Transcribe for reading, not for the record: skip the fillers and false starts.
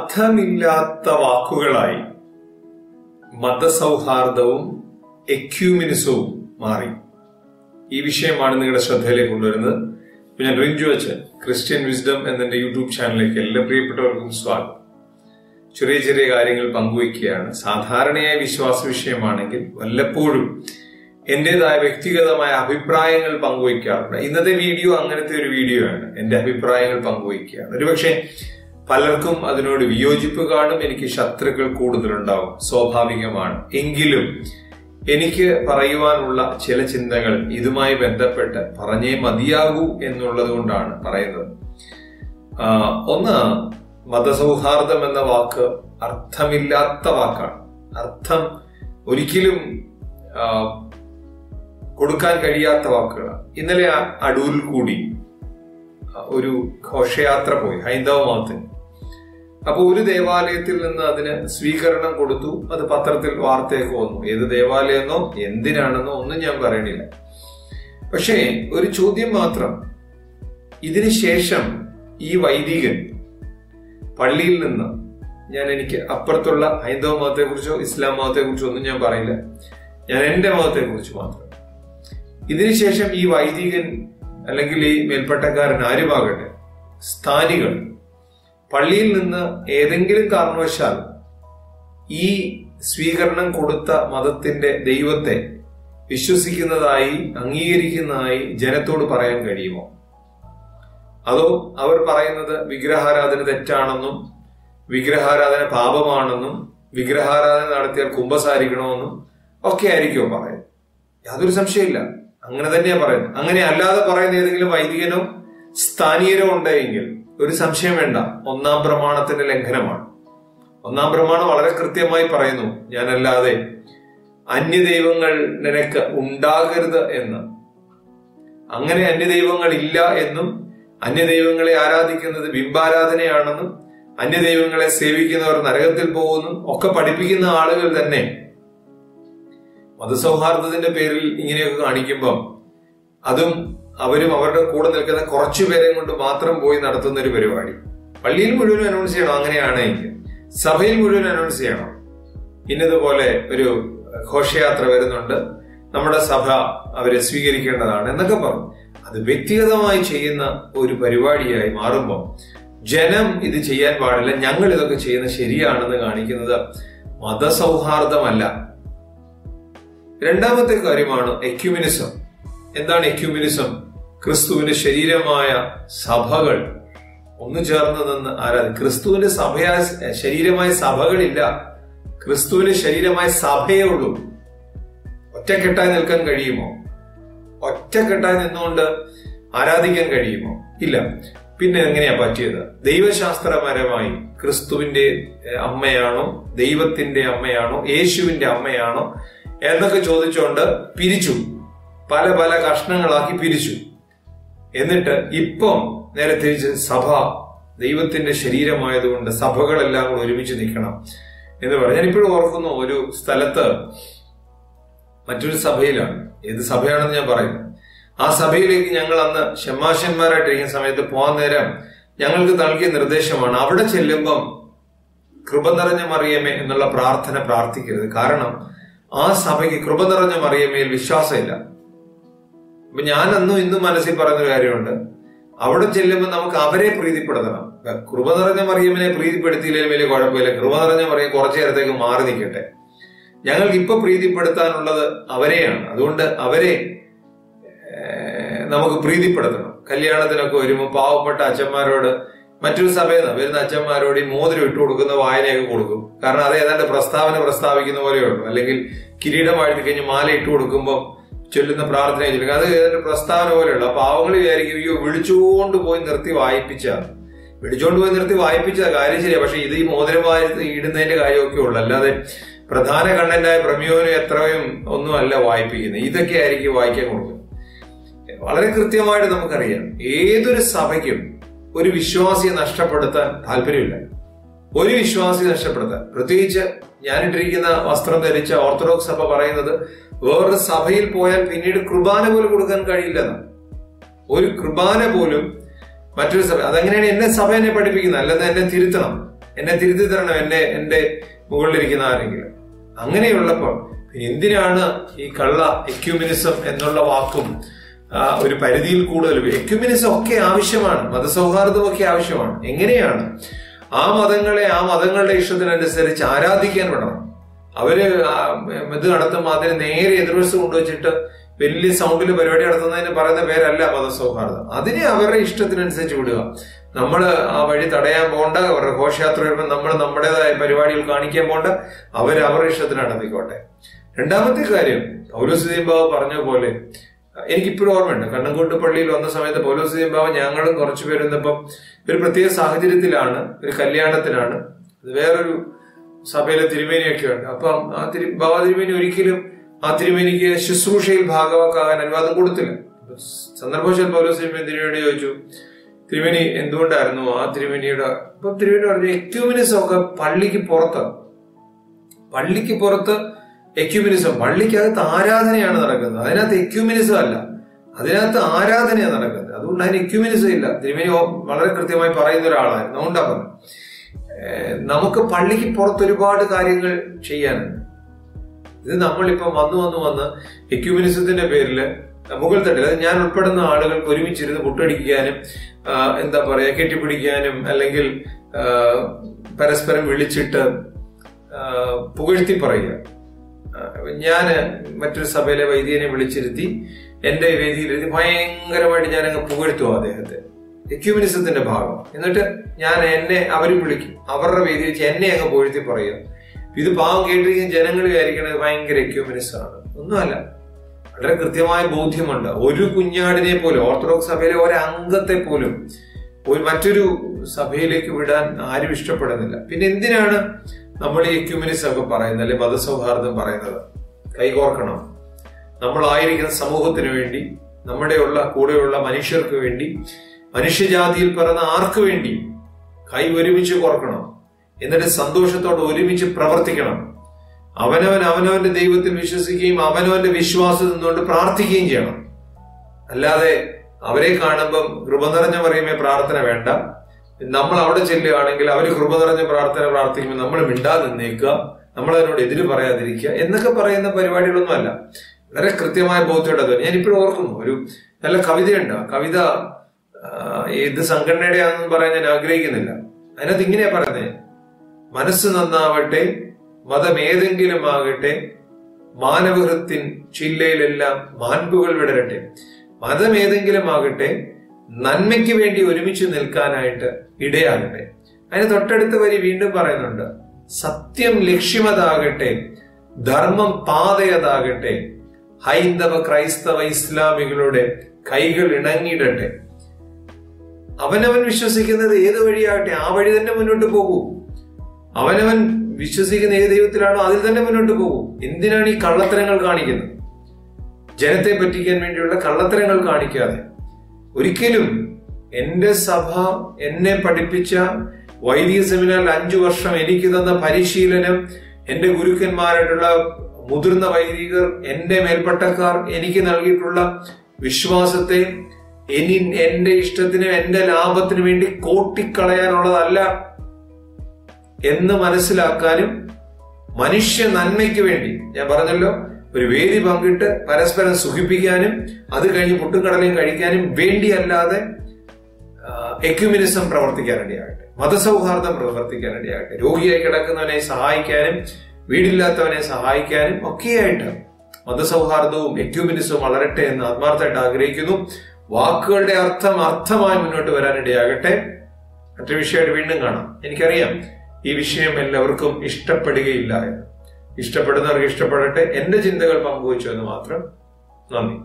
അർത്ഥമില്ലാത്ത വാക്കുകളായി മതസൗഹാർദ്ദവും എക്യൂമിനിസവും മാറി. ഈ വിഷയമാണ് നിങ്ങളുടെ ശ്രദ്ധയിലേക്ക് കൊണ്ടുവരുന്നത്. ഞാൻ റിഞ്ചു അച്ഛൻ, ക്രിസ്ത്യൻ വിസ്ഡം എന്നെ യൂട്യൂബ് ചാനലിലേക്ക് എല്ലാ പ്രിയപ്പെട്ടവർക്കും സ്വാഗതം. ചെറിയ ചെറിയ കാര്യങ്ങൾ പങ്കുവയ്ക്കുകയാണ്. സാധാരണയായ വിശ്വാസ വിഷയമാണെങ്കിൽ വല്ലപ്പോഴും എന്റേതായ വ്യക്തിഗതമായ അഭിപ്രായങ്ങൾ പങ്കുവയ്ക്കാറുണ്ട്. ഇന്നത്തെ വീഡിയോ അങ്ങനത്തെ ഒരു വീഡിയോ ആണ്. എന്റെ അഭിപ്രായങ്ങൾ പങ്കുവയ്ക്കുകയാണ്. ഒരുപക്ഷെ പലർക്കും അതിനോട് വിയോജിപ്പ് കാണും, എനിക്ക് ശത്രുക്കൾ കൂടുതലുണ്ടാവും, സ്വാഭാവികമാണ്. എങ്കിലും എനിക്ക് പറയുവാനുള്ള ചില ചിന്തകൾ ഇതുമായി ബന്ധപ്പെട്ട് പറഞ്ഞേ മതിയാകൂ എന്നുള്ളത് കൊണ്ടാണ് പറയുന്നത്. ഒന്ന്, മതസൗഹാർദ്ദം എന്ന വാക്ക് അർത്ഥമില്ലാത്ത വാക്കാണ്. അർത്ഥം ഒരിക്കലും കൊടുക്കാൻ കഴിയാത്ത വാക്കുകളാണ്. ഇന്നലെ അടൂരിൽ കൂടി ഒരു ഘോഷയാത്ര പോയി, ഹൈന്ദവ മതത്തിന്. അപ്പൊ ഒരു ദേവാലയത്തിൽ നിന്ന് അതിന് സ്വീകരണം കൊടുത്തു. അത് പത്രത്തിൽ വാർത്തയൊക്കെ വന്നു. ഏത് ദേവാലയെന്നോ എന്തിനാണെന്നോ ഒന്നും ഞാൻ പറയണില്ല. പക്ഷേ ഒരു ചോദ്യം മാത്രം, ഇതിനു ശേഷം ഈ വൈദികൻ പള്ളിയിൽ നിന്ന്, എനിക്ക് അപ്പുറത്തുള്ള ഹൈന്ദവ മതത്തെ കുറിച്ചോ ഇസ്ലാം മതത്തെ കുറിച്ചോ ഒന്നും ഞാൻ പറയില്ല, ഞാൻ എന്റെ മതത്തെ കുറിച്ച് മാത്രം. ഇതിനുശേഷം ഈ വൈദികൻ അല്ലെങ്കിൽ ഈ മേൽപ്പട്ടക്കാരൻ ആരുമാകട്ടെ, സ്ഥാനികൾ പള്ളിയിൽ നിന്ന് ഏതെങ്കിലും കാരണവശാൽ ഈ സ്വീകരണം കൊടുത്ത മതത്തിന്റെ ദൈവത്തെ വിശ്വസിക്കുന്നതായി അംഗീകരിക്കുന്നതായി ജനത്തോട് പറയാൻ കഴിയുമോ? അതോ അവർ പറയുന്നത് വിഗ്രഹാരാധന തെറ്റാണെന്നും വിഗ്രഹാരാധന പാപമാണെന്നും വിഗ്രഹാരാധന നടത്തിയാൽ കുമ്പസാരിക്കണമെന്നും ഒക്കെ ആയിരിക്കുമോ പറയുന്നത്? യാതൊരു സംശയമില്ല, അങ്ങനെ തന്നെയാ പറയുന്നത്. അങ്ങനെ അല്ലാതെ പറയുന്ന ഏതെങ്കിലും വൈദികനോ സ്ഥാനീയരോ ഉണ്ടെങ്കിൽ ഒരു സംശയം വേണ്ട, ഒന്നാം പ്രമാണത്തിന്റെ ലംഘനമാണ്. ഒന്നാം പ്രമാണം വളരെ കൃത്യമായി പറയുന്നു, ഞാനല്ലാതെ അന്യദൈവങ്ങൾ നിനക്ക് ഉണ്ടാകരുത് എന്ന്. അങ്ങനെ അന്യദൈവങ്ങൾ ഇല്ല എന്നും അന്യദൈവങ്ങളെ ആരാധിക്കുന്നത് ബിംബാരാധനയാണെന്നും അന്യദൈവങ്ങളെ സേവിക്കുന്നവർ നരകത്തിൽ പോകുന്നു ഒക്കെ പഠിപ്പിക്കുന്ന ആളുകൾ തന്നെ മതസൗഹാർദ്ദത്തിന്റെ പേരിൽ ഇങ്ങനെയൊക്കെ കാണിക്കുമ്പം അതും അവരും അവരുടെ കൂടെ നിൽക്കുന്ന കുറച്ചുപേരെ കൊണ്ട് മാത്രം പോയി നടത്തുന്ന ഒരു പരിപാടി പള്ളിയിൽ മുഴുവൻ അനൗൺസ് ചെയ്യണം. അങ്ങനെയാണെങ്കിൽ സഭയിൽ മുഴുവൻ അനൗൺസ് ചെയ്യണം, ഇന്നതുപോലെ ഒരു ഘോഷയാത്ര വരുന്നുണ്ട്, നമ്മുടെ സഭ അവരെ സ്വീകരിക്കേണ്ടതാണ് എന്നൊക്കെ പറഞ്ഞു. അത് വ്യക്തിഗതമായി ചെയ്യുന്ന ഒരു പരിപാടിയായി മാറുമ്പോൾ ജനം ഇത് ചെയ്യാൻ പാടില്ല, ഞങ്ങൾ ഇതൊക്കെ ചെയ്യുന്നത് ശരിയാണെന്ന് കാണിക്കുന്നത് മതസൗഹാർദ്ദമല്ല. രണ്ടാമത്തെ കാര്യമാണ് എക്യുമിനിസം. എന്താണ് എക്യുമിനിസം? ക്രിസ്തുവിന്റെ ശരീരമായ സഭകൾ ഒന്നു ചേർന്ന് നിന്ന് ക്രിസ്തുവിന്റെ ശരീരമായ സഭകളില്ല, ക്രിസ്തുവിന്റെ ശരീരമായ സഭയേ ഉള്ളൂ. ഒറ്റക്കെട്ടായി നിൽക്കാൻ കഴിയുമോ? ഒറ്റക്കെട്ടായി നിന്നുകൊണ്ട് ആരാധിക്കാൻ കഴിയുമോ? ഇല്ല. പിന്നെ എങ്ങനെയാ പറ്റിയത്? ദൈവശാസ്ത്രപരമായി ക്രിസ്തുവിന്റെ അമ്മയാണോ, ദൈവത്തിന്റെ അമ്മയാണോ, യേശുവിന്റെ അമ്മയാണോ എന്നൊക്കെ ചോദിച്ചുകൊണ്ട് പിരിച്ചു, പല പല കഷ്ണങ്ങളാക്കി പിരിച്ചു. എന്നിട്ട് ഇപ്പം നേരെ തിരിച്ച് സഭ ദൈവത്തിന്റെ ശരീരമായതുകൊണ്ട് സഭകളെല്ലാം കൂടെ ഒരുമിച്ച് നിൽക്കണം എന്ന് പറഞ്ഞു. ഞാനിപ്പോഴും ഓർക്കുന്നു, ഒരു സ്ഥലത്ത് മറ്റൊരു സഭയിലാണ്, ഏത് സഭയാണെന്ന് ഞാൻ പറയുന്നു, ആ സഭയിലേക്ക് ഞങ്ങൾ അന്ന് ഷെമാശന്മാരായിട്ടിരിക്കുന്ന സമയത്ത് പോകാൻ നേരം ഞങ്ങൾക്ക് നൽകിയ നിർദ്ദേശമാണ്, അവിടെ ചെല്ലുമ്പം കൃപ നിറഞ്ഞ മറിയമേ എന്നുള്ള പ്രാർത്ഥന പ്രാർത്ഥിക്കരുത്. കാരണം ആ സഭയ്ക്ക് കൃപ നിറഞ്ഞ മറിയമേൽ വിശ്വാസമില്ല. അപ്പൊ ഞാൻ അന്നും ഇന്നും മനസ്സിൽ പറയുന്നൊരു കാര്യമുണ്ട്, അവിടെ ചെല്ലുമ്പോൾ നമുക്ക് അവരെ പ്രീതിപ്പെടുത്തണം. കൃപ നിറഞ്ഞ മറിയമ്മനെ പ്രീതിപ്പെടുത്തിയില്ലെങ്കിൽ വലിയ കുഴപ്പമില്ല, കൃപ നിറഞ്ഞ മറിയം കുറച്ചു നേരത്തേക്ക് മാറി നിൽക്കട്ടെ. ഞങ്ങൾക്ക് ഇപ്പൊ പ്രീതിപ്പെടുത്താനുള്ളത് അവരെയാണ്. അതുകൊണ്ട് അവരെ നമുക്ക് പ്രീതിപ്പെടുത്തണം. കല്യാണത്തിനൊക്കെ വരുമ്പോൾ പാവപ്പെട്ട അച്ഛന്മാരോട്, മറ്റൊരു സഭയിൽ നിന്ന് വരുന്ന അച്ഛന്മാരോട് ഈ മോതിരം ഇട്ട് കൊടുക്കുന്ന വായനയൊക്കെ കൊടുക്കും. കാരണം അത് ഏതാണ്ട് പ്രസ്താവിക്കുന്ന പോലെയുള്ളൂ. അല്ലെങ്കിൽ കിരീടം വാഴ്ത്തി കഴിഞ്ഞ് മാല ഇട്ട് കൊടുക്കുമ്പോൾ ചൊല്ലുന്ന പ്രാർത്ഥന ചൊല്ലുക, അത് ഏതാണ്ട് പ്രസ്താവന പോലെയുള്ളൂ. അപ്പൊ പാവങ്ങൾ വിചാരിക്കും, അയ്യോ വിളിച്ചുകൊണ്ട് പോയി നിർത്തി വായിപ്പിച്ചാണ്. വിളിച്ചുകൊണ്ട് പോയി നിർത്തി വായിപ്പിച്ച കാര്യം ശരിയാ, പക്ഷെ ഇത് ഈ മോതിരം ഇടുന്നതിന്റെ കാര്യമൊക്കെ ഉള്ളു. അല്ലാതെ പ്രധാന കണ്ടന്റായ പ്രമേയോനും എത്രയും ഒന്നും അല്ല വായിപ്പിക്കുന്നത്. ഇതൊക്കെ ആയിരിക്കും വായിക്കാൻ കൊടുക്കുന്നത്. വളരെ കൃത്യമായിട്ട് നമുക്കറിയാം, ഏതൊരു സഭയ്ക്കും ഒരു വിശ്വാസിയെ നഷ്ടപ്പെടുത്താൻ താല്പര്യമില്ല. ഒരു വിശ്വാസിയെ നഷ്ടപ്പെടുത്താൻ, പ്രത്യേകിച്ച് ഞാനിട്ടിരിക്കുന്ന വസ്ത്രം ധരിച്ച ഓർത്തഡോക്സ് സഭ പറയുന്നത് വേറൊരു സഭയിൽ പോയാൽ പിന്നീട് കുർബാന പോലും കൊടുക്കാൻ കഴിയില്ലെന്ന്. ഒരു കുർബാന പോലും മറ്റൊരു സഭ, അതെങ്ങനെയാണ് എന്നെ സഭ എന്നെ പഠിപ്പിക്കുന്നത്, അല്ലെന്ന് എന്നെ തിരുത്തണം. എന്നെ തിരുത്തി തരണം, എന്റെ മുകളിലിരിക്കുന്ന ആരെങ്കിലും. അങ്ങനെയുള്ളപ്പോൾ എന്തിനാണ് ഈ കള്ള എക്യൂമിനിസം എന്നുള്ള വാക്കും ഒരു പരിധിയിൽ കൂടുതൽ? എക്യൂമിനിസം ഒക്കെ ആവശ്യമാണ്, മതസൗഹാർദ്ദം ഒക്കെ ആവശ്യമാണ്. എങ്ങനെയാണ് ആ മതങ്ങളെ ആ മതങ്ങളുടെ ഇഷ്ടത്തിനനുസരിച്ച് ആരാധിക്കാൻ വിടണം. അവര് ഇത് നടത്തുമ്പോൾ അതിന് നേരെ എതിർവശം കൊണ്ടുവച്ചിട്ട് വലിയ സൗണ്ടിൽ പരിപാടി നടത്തുന്നതിന് പറയുന്ന പേരല്ല മതസൗഹാർദ്ദം. അതിനെ അവരുടെ ഇഷ്ടത്തിനനുസരിച്ച് വിടുക. നമ്മള് ആ വഴി തടയാൻ പോകണ്ട, അവരുടെ ഘോഷയാത്ര വരുമ്പോൾ നമ്മൾ നമ്മുടേതായ പരിപാടികൾ കാണിക്കാൻ പോകണ്ട, അവരുടെ ഇഷ്ടത്തിന് നടത്തിക്കോട്ടെ. രണ്ടാമത്തെ കാര്യം, പൗലോസ് ദീമ്പാവ് പറഞ്ഞ പോലെ എനിക്കിപ്പോഴും ഓർമ്മയുണ്ട്, കണ്ണങ്കോട്ട് പള്ളിയിൽ വന്ന സമയത്ത് പൗലോസ് ദീമ്പാവ് ഞങ്ങളും കുറച്ചു പേരുന്നപ്പം ഒരു പ്രത്യേക സാഹചര്യത്തിലാണ്, ഒരു കല്യാണത്തിലാണ്, വേറൊരു സഭയിലെ തിരുമേനിയൊക്കെ ഉണ്ട്. അപ്പം ആ ബാബ തിരുമേനി ഒരിക്കലും ആ തിരുമേനിക്ക് ശുശ്രൂഷയിൽ ഭാഗവാക്കാകാൻ അനുവാദം കൊടുത്തില്ല. സന്ദർഭവശാൽ പൗലോസ് തിരുമേനിയോട് ചോദിച്ചു, തിരുമേനി എന്തുകൊണ്ടായിരുന്നു ആ തിരുമേനിയുടെ? അപ്പൊ തിരുമേനി പറഞ്ഞു, എക്യൂമിനിസം ഒക്കെ പള്ളിക്ക് പുറത്ത് എക്യൂമിനിസം, പള്ളിക്കകത്ത് ആരാധനയാണ് നടക്കുന്നത്, അതിനകത്ത് എക്യൂമിനിസം അല്ല, അതിനകത്ത് ആരാധനയാണ് നടക്കുന്നത്. അതുകൊണ്ട് അതിന് എക്യൂമിനിസം ഇല്ല. തിരുമേനി വളരെ കൃത്യമായി പറയുന്ന ഒരാളായിരുന്നു. അതുകൊണ്ടാ പറഞ്ഞു, നമുക്ക് പള്ളിക്ക് പുറത്ത് ഒരുപാട് കാര്യങ്ങൾ ചെയ്യാനുണ്ട്. ഇത് നമ്മളിപ്പം വന്ന് എക്യൂമിനിസത്തിന്റെ പേരില് മുകൾ തട്ടിൽ, അത് ഞാൻ ഉൾപ്പെടുന്ന ആളുകൾക്ക് ഒരുമിച്ചിരുന്ന് മുട്ടടിക്കാനും എന്താ പറയാ കെട്ടിപ്പിടിക്കാനും അല്ലെങ്കിൽ പരസ്പരം വിളിച്ചിട്ട് പുകഴ്ത്തി പറയുക. ഞാന് മറ്റൊരു സഭയിലെ വൈദികനെ വിളിച്ചിരുത്തി എന്റെ വേദിയിലിരുത്തി ഭയങ്കരമായിട്ട് ഞാനങ്ങ് പുകഴ്ത്തുക അദ്ദേഹത്തെ, എക്യൂമിനിസത്തിന്റെ ഭാഗം. എന്നിട്ട് എന്നെ അവരും വിളിക്കും, അവരുടെ വേദി വെച്ച് എന്നെ അങ്ങ് പുകഴ്ത്തി പറയുക. ഇത് പാവം കേട്ടിരിക്കുന്ന ജനങ്ങൾ വിചാരിക്കണത് ഭയങ്കര എക്യൂമിനിസമാണ്. ഒന്നുമല്ല, വളരെ കൃത്യമായ ബോധ്യമുണ്ട്. ഒരു കുഞ്ഞാടിനെ പോലും, ഓർത്തഡോക്സ് സഭയിലെ ഒരംഗത്തെ പോലും മറ്റൊരു സഭയിലേക്ക് വിടാൻ ആരും ഇഷ്ടപ്പെടുന്നില്ല. പിന്നെ എന്തിനാണ് നമ്മൾ ഈ എക്യൂമിനിസം ഒക്കെ പറയുന്നത്, അല്ലെ മതസൗഹാർദ്ദം പറയുന്നത്? കൈകോർക്കണം, നമ്മളായിരിക്കുന്ന സമൂഹത്തിന് വേണ്ടി, കൂടെയുള്ള മനുഷ്യർക്ക് വേണ്ടി, മനുഷ്യജാതിയിൽ പിറന്ന ആർക്ക് വേണ്ടി കൈ ഒരുമിച്ച് കോർക്കണം. എന്നിട്ട് സന്തോഷത്തോടെ ഒരുമിച്ച് പ്രവർത്തിക്കണം. അവനവന്റെ ദൈവത്തിൽ വിശ്വസിക്കുകയും അവനവന്റെ വിശ്വാസം നിന്നുകൊണ്ട് പ്രാർത്ഥിക്കുകയും ചെയ്യണം. അല്ലാതെ അവരെ കാണുമ്പം കൃപ നിറഞ്ഞ പറയുമേ പ്രാർത്ഥന വേണ്ട, നമ്മൾ അവിടെ ചെല്ലുകയാണെങ്കിൽ അവർ കൃപ നിറഞ്ഞ പ്രാർത്ഥന പ്രാർത്ഥിക്കുമ്പോൾ നമ്മൾ മിണ്ടാതെ നിന്നേക്കുക, നമ്മൾ അതിനോട് എതിര് പറയാതിരിക്കുക എന്നൊക്കെ പറയുന്ന പരിപാടികളൊന്നും അല്ല. വളരെ കൃത്യമായ ബോധ്യമുണ്ട്. ഞാൻ ഇപ്പോഴും ഓർക്കുന്നു, ഒരു നല്ല കവിതയുണ്ട്. ആ കവിത ഏത് സംഘടനയുടെയാണെന്ന് പറയാൻ ഞാൻ ആഗ്രഹിക്കുന്നില്ല. അതിനകത്ത് ഇങ്ങനെയാ പറയുന്നത്: മനസ്സ് നന്നാവട്ടെ, മതം ഏതെങ്കിലും ആകട്ടെ, മാനവഹൃത്തിൻ ചില്ലയിലെല്ലാം മാൻപുകൾ വിടരട്ടെ. മതം ഏതെങ്കിലും ആകട്ടെ, നന്മയ്ക്ക് വേണ്ടി ഒരുമിച്ച് നിൽക്കാനായിട്ട് ഇടയാകട്ടെ. അതിന് തൊട്ടടുത്ത വരി വീണ്ടും പറയുന്നുണ്ട്: സത്യം ലക്ഷ്യമതാകട്ടെ, ധർമ്മം പാതയതാകട്ടെ, ഹൈന്ദവ ക്രൈസ്തവ ഇസ്ലാമികളുടെ കൈകൾ ഇണങ്ങിയിടട്ടെ. അവനവൻ വിശ്വസിക്കുന്നത് ഏത് വഴിയാകട്ടെ ആ വഴി തന്നെ മുന്നോട്ട് പോകൂ. അവനവൻ വിശ്വസിക്കുന്ന ഏത് ദൈവത്തിലാണോ അതിൽ തന്നെ മുന്നോട്ട് പോകൂ. എന്തിനാണ് ഈ കള്ളത്തരങ്ങൾ കാണിക്കുന്നത്? ജനത്തെ പറ്റിക്കാൻ വേണ്ടിയുള്ള കള്ളത്തരങ്ങൾ കാണിക്കാതെ. ഒരിക്കലും എന്റെ സഭ എന്നെ പഠിപ്പിച്ച വൈദിക സെമിനാറിൽ 5 വർഷം എനിക്ക് തന്ന പരിശീലനം, എന്റെ ഗുരുക്കന്മാരായിട്ടുള്ള മുതിർന്ന വൈദികർ, എന്റെ മേൽപ്പട്ടക്കാർ എനിക്ക് നൽകിയിട്ടുള്ള വിശ്വാസത്തെ എന്റെ ഇഷ്ടത്തിന് എന്റെ ലാഭത്തിന് വേണ്ടി കോട്ടിക്കളയാനുള്ളതല്ല എന്ന് മനസ്സിലാക്കാനും, മനുഷ്യ നന്മയ്ക്ക് വേണ്ടി, ഞാൻ പറഞ്ഞല്ലോ, ഒരു വേദി പങ്കിട്ട് പരസ്പരം സുഖിപ്പിക്കാനും അത് കഴിഞ്ഞ് പുട്ടുകടലയും കഴിക്കാനും വേണ്ടിയല്ലാതെ എക്യൂമിനിസം പ്രവർത്തിക്കാനിടയാകട്ടെ, മതസൗഹാർദ്ദം പ്രവർത്തിക്കാനിടയാകട്ടെ, രോഗിയായി കിടക്കുന്നവനെ സഹായിക്കാനും വീടില്ലാത്തവനെ സഹായിക്കാനും ഒക്കെയായിട്ട് മതസൗഹാർദ്ദവും എക്യൂമിനിസവും വളരട്ടെ എന്ന് ആത്മാർത്ഥമായിട്ട് ആഗ്രഹിക്കുന്നു. വാക്കുകളുടെ അർത്ഥമായി മുന്നോട്ട് വരാനിടയാകട്ടെ. മറ്റൊരു വിഷയമായിട്ട് വീണ്ടും കാണാം. എനിക്കറിയാം ഈ വിഷയം എല്ലാവർക്കും ഇഷ്ടപ്പെടുകയില്ല എന്ന്. ഇഷ്ടപ്പെടുന്നവർക്ക് ഇഷ്ടപ്പെടട്ടെ. എന്റെ ചിന്തകൾ പങ്കുവച്ചു എന്ന് മാത്രം. നന്ദി.